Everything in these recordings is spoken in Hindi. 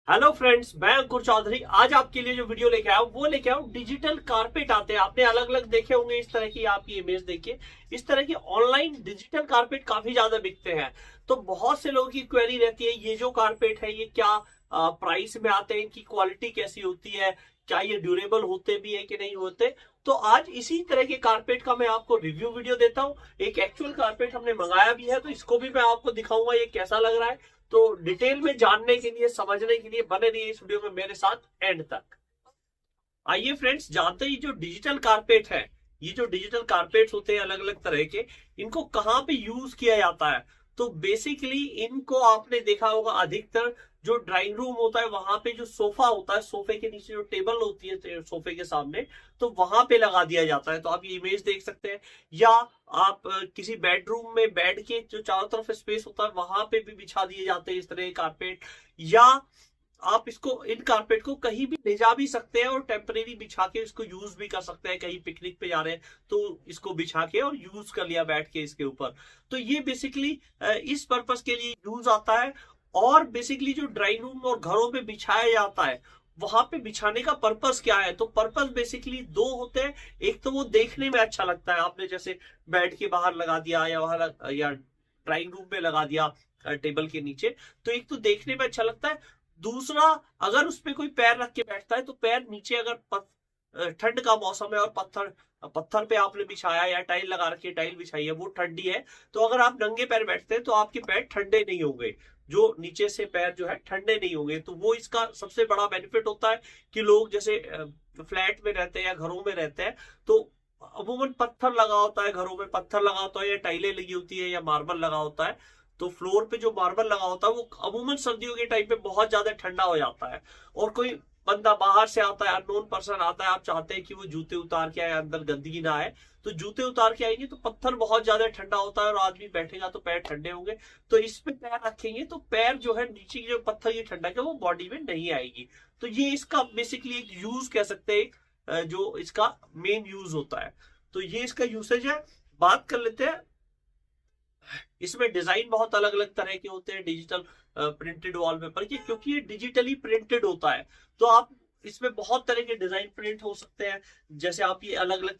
हेलो फ्रेंड्स, मैं अंकुर चौधरी। आज आपके लिए जो वीडियो लेके आया वो लेके आया डिजिटल कारपेट आते हैं। आपने अलग अलग देखे होंगे, इस तरह की आपकी इमेज देखिए। इस तरह की ऑनलाइन डिजिटल कारपेट काफी ज्यादा बिकते हैं। तो बहुत से लोगों की क्वेरी रहती है, ये जो कारपेट है ये क्या प्राइस में आते हैं, इनकी क्वालिटी कैसी होती है, क्या ये ड्यूरेबल होते भी है कि नहीं होते। तो आज इसी तरह के कारपेट का मैं आपको रिव्यू वीडियो देता हूँ। एक एक्चुअल कारपेट हमने मंगाया भी है, तो इसको भी मैं आपको दिखाऊंगा ये कैसा लग रहा है। तो डिटेल में जानने के लिए, समझने के लिए बने रहिए इस वीडियो में मेरे साथ एंड तक। आइए फ्रेंड्स, जानते ही जो डिजिटल कारपेट है, ये जो डिजिटल कारपेट्स होते हैं अलग अलग तरह के, इनको कहाँ पे यूज किया जाता है। तो बेसिकली इनको आपने देखा होगा अधिकतर जो ड्राइंग रूम होता है वहां पे जो सोफा होता है, सोफे के नीचे जो टेबल होती है सोफे के सामने, तो वहां पे लगा दिया जाता है। तो आप ये इमेज देख सकते हैं। या आप किसी बेडरूम में बेड के जो चारों तरफ स्पेस होता है वहां पे भी बिछा दिए जाते हैं इस तरह के कारपेट। या आप इसको, इन कारपेट को कहीं भी ले जा भी सकते हैं और टेम्परेरी बिछा के इसको यूज भी कर सकते हैं। कहीं पिकनिक पे जा रहे हैं तो इसको बिछा के और यूज कर लिया बैठ के इसके ऊपर। तो ये बेसिकली इस पर्पस के लिए यूज आता है। और बेसिकली जो ड्राइंग रूम और घरों पे बिछाया जाता है, वहां पे बिछाने का पर्पस क्या है। तो पर्पस बेसिकली दो होते हैं। एक तो वो देखने में अच्छा लगता है, आपने जैसे बेड के बाहर लगा दिया या वहां या ड्राइंग रूम में लगा दिया टेबल के नीचे, तो एक तो देखने में अच्छा लगता है। दूसरा, अगर उस पे कोई पैर रख के बैठता है तो पैर नीचे, अगर ठंड का मौसम है और पत्थर पत्थर पे आपने बिछाया या टाइल लगा रखी है, टाइल बिछाई है, वो ठंडी है, तो अगर आप नंगे पैर बैठते हैं तो आपके पैर ठंडे नहीं होंगे। जो नीचे से पैर जो है ठंडे नहीं होंगे। तो वो इसका सबसे बड़ा बेनिफिट होता है कि लोग जैसे फ्लैट में रहते हैं या घरों में रहते हैं, तो अमूमन पत्थर लगा होता है, घरों में पत्थर लगा होता है या टाइलें लगी होती है या मार्बल लगा होता है। तो फ्लोर पे जो मार्बल लगा होता है वो अमूमन सर्दियों के टाइम पे बहुत ज्यादा ठंडा हो जाता है। और कोई बंदा बाहर से आता है, अननोन पर्सन आता है, आप चाहते हैं कि वो जूते उतार के आए, अंदर गंदगी ना आए, तो जूते उतार के आएंगे तो पत्थर बहुत ज्यादा ठंडा होता है और आदमी बैठेगा तो पैर ठंडे होंगे। तो इस पे पैर रखेंगे तो पैर जो है नीचे की जो पत्थर की ठंडक है वो बॉडी में नहीं आएगी। तो ये इसका बेसिकली एक यूज कह सकते हैं, जो इसका मेन यूज होता है। तो ये इसका यूसेज है। बात कर लेते हैं। इसमें डिजाइन बहुत अलग अलग तरह के होते हैं डिजिटल प्रिंटेड वॉलपेपर के, क्योंकि ये डिजिटली प्रिंटेड होता है। तो आप इसमें बहुत तरह के डिजाइन प्रिंट हो सकते हैं। जैसे आप ये अलग अलग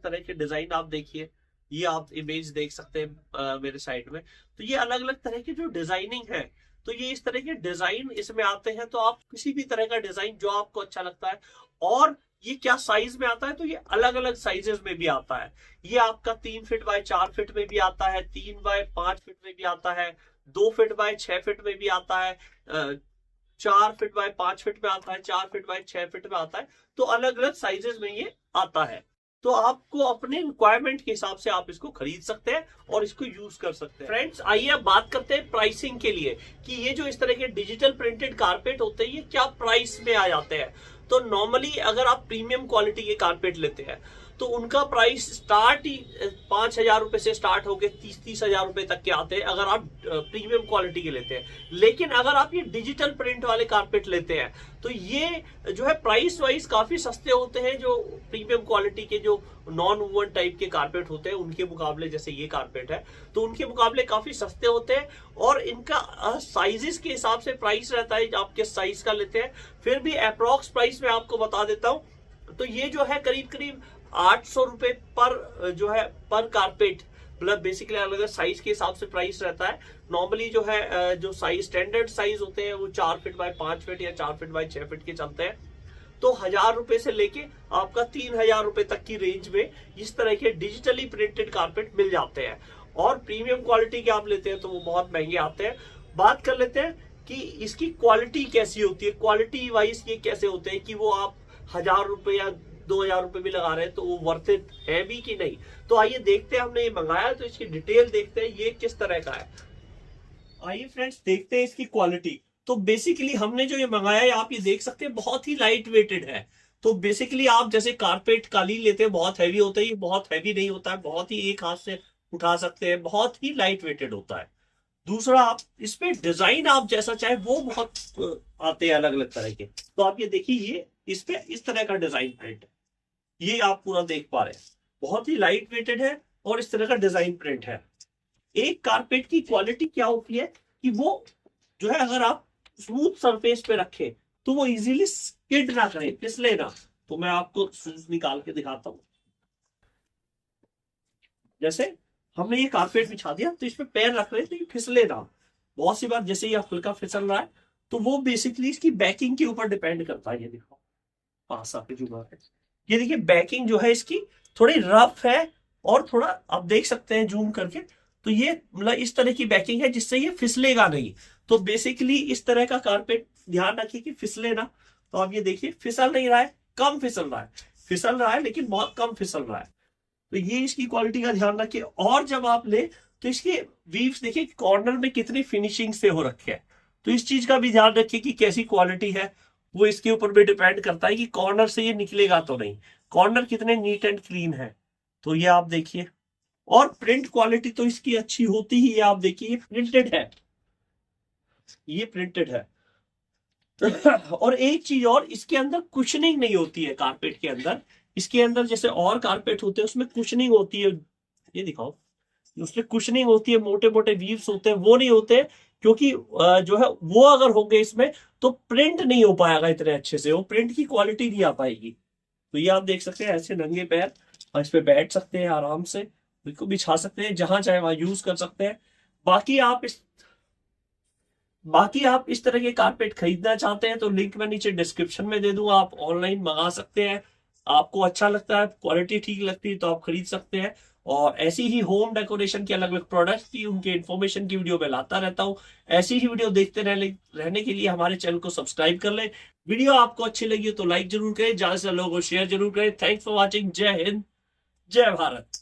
तरह के डिजाइन आप देखिए। ये आप इमेज देख सकते हैं मेरे साइड में। तो ये अलग अलग तरह की जो डिजाइनिंग है, तो ये इस तरह के डिजाइन इसमें आते हैं। तो आप किसी भी तरह का डिजाइन जो आपको अच्छा लगता है। और ये क्या साइज में आता है, तो ये अलग अलग साइजेस में भी आता है। ये आपका 3 फीट बाय 4 फीट में भी आता है, 3 बाय 5 फीट में भी आता है, 2 फीट बाय 6 फीट में भी आता है, 4 फीट बाय 5 फीट में आता है, 4 फीट बाय 6 फीट में आता है। तो अलग अलग साइजेस में ये आता है। तो आपको अपने रिक्वायरमेंट के हिसाब से आप इसको खरीद सकते हैं और इसको यूज कर सकते हैं। फ्रेंड्स, आइए अब बात करते हैं प्राइसिंग के लिए, कि ये जो इस तरह के डिजिटल प्रिंटेड कारपेट होते हैं ये क्या प्राइस में आ जाते हैं। तो नॉर्मली अगर आप प्रीमियम क्वालिटी के कारपेट लेते हैं तो उनका प्राइस स्टार्ट ही 5,000 रुपए से स्टार्ट होकर 30,000 रुपए तक के आते हैं, अगर आप प्रीमियम क्वालिटी के लेते हैं। लेकिन अगर आप ये डिजिटल प्रिंट वाले कारपेट लेते हैं तो ये जो है प्राइस वाइज काफी सस्ते होते हैं। जो प्रीमियम क्वालिटी के जो नॉन वूवन टाइप के कारपेट होते हैं उनके मुकाबले, जैसे ये कारपेट है, तो उनके मुकाबले काफी सस्ते होते हैं। और इनका साइजेस के हिसाब से प्राइस रहता है, आप किस साइज का लेते हैं। फिर भी अप्रोक्स प्राइस मैं आपको बता देता हूं। तो ये जो है करीब करीब 800 रुपए पर जो है पर कारपेट, मतलब बेसिकली अलग अलग साइज के हिसाब से प्राइस रहता है। नॉर्मली जो है जो साइज स्टैंडर्ड साइज होते हैं वो 4 फीट बाय 5 फीट या 4 फीट बाय 6 फीट के चलते हैं। तो 1,000 रुपए से लेके आपका 3,000 रुपए तक की रेंज में इस तरह के डिजिटली प्रिंटेड कारपेट मिल जाते हैं। और प्रीमियम क्वालिटी के आप लेते हैं तो वो बहुत महंगे आते हैं। बात कर लेते हैं कि इसकी क्वालिटी कैसी होती है, क्वालिटी वाइज ये कैसे होते हैं कि वो आप 1,000 रुपए या 2,000 रुपए भी लगा रहे हैं तो वो वर्थ इट है भी कि नहीं। तो आइए देखते हैं, हमने ये मंगाया तो इसकी डिटेल देखते हैं ये किस तरह का है। आइए फ्रेंड्स, देखते हैं इसकी क्वालिटी। तो बेसिकली हमने जो ये मंगाया है आप ये देख सकते हैं बहुत ही लाइट वेटेड है। तो बेसिकली आप जैसे कारपेट कालीन लेते हैं बहुत हैवी होता है, ये बहुत हैवी नहीं होता है, बहुत ही एक हाथ से उठा सकते हैं, बहुत ही लाइट वेटेड होता है। दूसरा, आप इसमें डिजाइन आप जैसा चाहे वो बहुत आते हैं अलग अलग तरह के। तो आप ये देखिए, ये इस पे इस तरह का डिजाइन प्रिंट है, ये आप पूरा देख पा रहे हैं, बहुत ही लाइट वेटेड है और इस तरह का डिजाइन प्रिंट है। एक कारपेट की क्वालिटी क्या होती है कि वो जो है, अगर आप स्मूथ सरफेस पे रखें तो वो इजीली स्किड ना करे, फिसले ना। तो मैं आपको शूज निकाल के दिखाता हूँ। जैसे हमने ये कारपेट बिछा दिया तो इसमें पैर रख रहे हैं तो ये फिसले ना। बहुत सी बार जैसे ये हल्का फिसल रहा है तो वो बेसिकली इसकी बैकिंग के ऊपर डिपेंड करता है। ये देखो पास आके जूम है, ये देखिए बैकिंग जो है इसकी थोड़ी रफ है और थोड़ा आप देख सकते हैं जूम करके। तो ये मतलब इस तरह की बैकिंग है जिससे ये फिसलेगा नहीं। तो बेसिकली इस तरह का कारपेट ध्यान रखिए कि फिसले ना। तो आप ये देखिए फिसल नहीं रहा है, कम फिसल रहा है, फिसल रहा है लेकिन बहुत कम फिसल रहा है। तो ये इसकी क्वालिटी का ध्यान रखिए। और जब आप ले तो इसके वीव्स देखिए कॉर्नर में कितनी फिनिशिंग से हो रखे हैं। तो इस चीज का भी ध्यान रखिए कि कैसी क्वालिटी है, वो इसके ऊपर भी डिपेंड करता है कि कॉर्नर से ये निकलेगा तो नहीं, कॉर्नर कितने नीट एंड क्लीन है। तो ये आप देखिए। और प्रिंट क्वालिटी तो इसकी अच्छी होती ही है। आप देखिए ये प्रिंटेड है, ये प्रिंटेड है। और एक चीज और, इसके अंदर कुशनिंग नहीं होती है कारपेट के अंदर। इसके अंदर जैसे और कारपेट होते हैं उसमें कुशनिंग होती है, ये दिखाओ, उसमें कुशनिंग होती है, मोटे मोटे वीव्स होते हैं, वो नहीं होते। क्योंकि जो है वो अगर होंगे इसमें तो प्रिंट नहीं हो पाएगा इतने अच्छे से, वो प्रिंट की क्वालिटी नहीं आ पाएगी। तो ये आप देख सकते हैं ऐसे नंगे पैर और इस पे बैठ सकते हैं आराम से, बिल्कुल बिछा सकते हैं, जहां चाहे वहां यूज कर सकते हैं। बाकी आप इस बाकी आप इस तरह के कारपेट खरीदना चाहते हैं तो लिंक मैं नीचे डिस्क्रिप्शन में दे दूंगा, आप ऑनलाइन मंगा सकते हैं। आपको अच्छा लगता है, क्वालिटी ठीक लगती है तो आप खरीद सकते हैं। और ऐसी ही होम डेकोरेशन के अलग अलग प्रोडक्ट्स की उनके इन्फॉर्मेशन की वीडियो में लाता रहता हूँ। ऐसी ही वीडियो देखते रहने के लिए हमारे चैनल को सब्सक्राइब कर लें। वीडियो आपको अच्छी लगी हो तो लाइक जरूर करें, ज्यादा से लोगों को शेयर जरूर करें। Thanks for watching. जय हिंद, जय भारत।